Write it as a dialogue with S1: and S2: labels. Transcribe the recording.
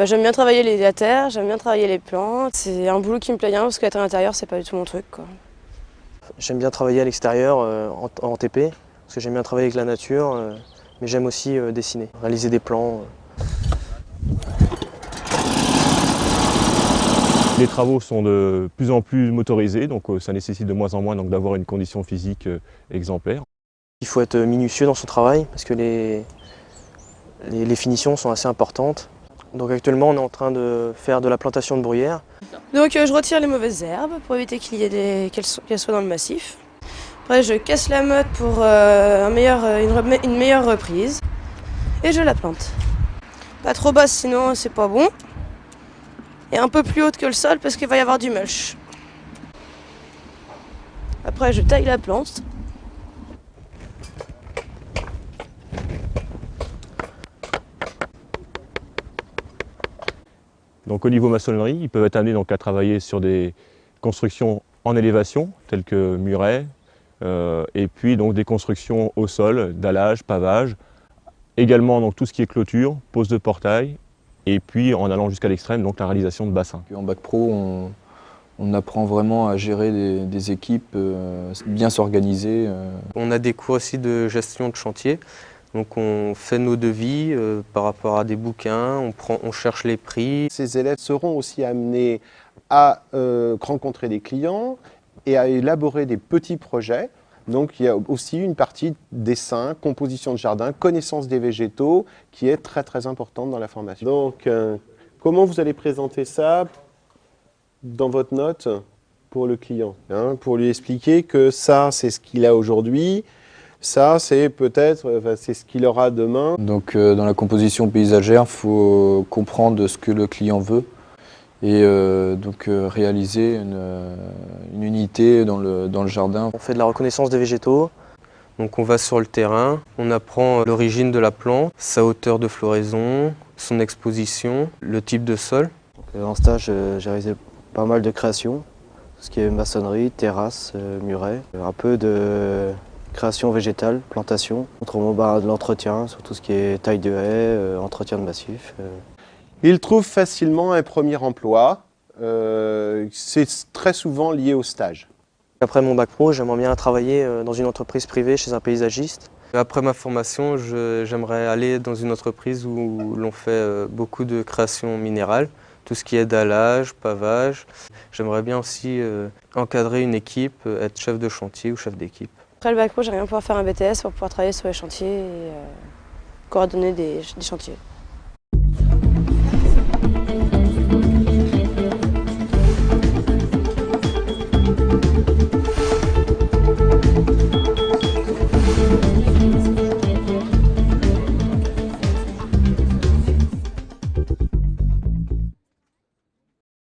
S1: J'aime bien travailler la terre, j'aime bien travailler les plantes. C'est un boulot qui me plaît bien parce qu'être à l'intérieur, c'est pas du tout mon truc, quoi.
S2: J'aime bien travailler à l'extérieur en TP, parce que j'aime bien travailler avec la nature, mais j'aime aussi dessiner, réaliser des plans.
S3: Les travaux sont de plus en plus motorisés, donc ça nécessite de moins en moins d'avoir une condition physique exemplaire.
S2: Il faut être minutieux dans son travail, parce que les finitions sont assez importantes. Donc actuellement, on est en train de faire de la plantation de bruyères.
S1: Donc je retire les mauvaises herbes pour éviter qu'elles soient dans le massif. Après je casse la motte pour une meilleure reprise. Et je la plante. Pas trop basse sinon c'est pas bon. Et un peu plus haute que le sol parce qu'il va y avoir du mulch. Après je taille la plante.
S3: Donc au niveau maçonnerie, ils peuvent être amenés à travailler sur des constructions en élévation, telles que murets, et puis donc des constructions au sol, dallage, pavage, également donc tout ce qui est clôture, pose de portail, et puis en allant jusqu'à l'extrême, donc la réalisation de bassins.
S4: En bac pro, on apprend vraiment à gérer des équipes, bien s'organiser.
S5: On a des cours aussi de gestion de chantier. Donc on fait nos devis par rapport à des bouquins, on cherche les prix.
S6: Ces élèves seront aussi amenés à rencontrer des clients et à élaborer des petits projets. Donc il y a aussi une partie dessin, composition de jardin, connaissance des végétaux qui est très très importante dans la formation. Donc comment vous allez présenter ça dans votre note pour le client, hein, pour lui expliquer que ça c'est ce qu'il a aujourd'hui, ça c'est peut-être c'est ce qu'il aura demain.
S4: Donc dans la composition paysagère, il faut comprendre ce que le client veut et réaliser une unité dans le jardin.
S2: On fait de la reconnaissance des végétaux.
S5: Donc on va sur le terrain, on apprend l'origine de la plante, sa hauteur de floraison, son exposition, le type de sol.
S2: En stage, j'ai réalisé pas mal de créations, tout ce qui est maçonnerie, terrasse, muret, un peu de création végétale, plantation, autrement de l'entretien, sur tout ce qui est taille de haies, entretien de massifs.
S6: Il trouve facilement un premier emploi, c'est très souvent lié au stage.
S2: Après mon bac pro, j'aimerais bien travailler dans une entreprise privée chez un paysagiste.
S5: Après ma formation, j'aimerais aller dans une entreprise où l'on fait beaucoup de création minérale, tout ce qui est dallage, pavage. J'aimerais bien aussi encadrer une équipe, être chef de chantier ou chef d'équipe.
S1: Après le bac pro, j'aimerais bien pouvoir faire un BTS pour pouvoir travailler sur les chantiers et coordonner des chantiers.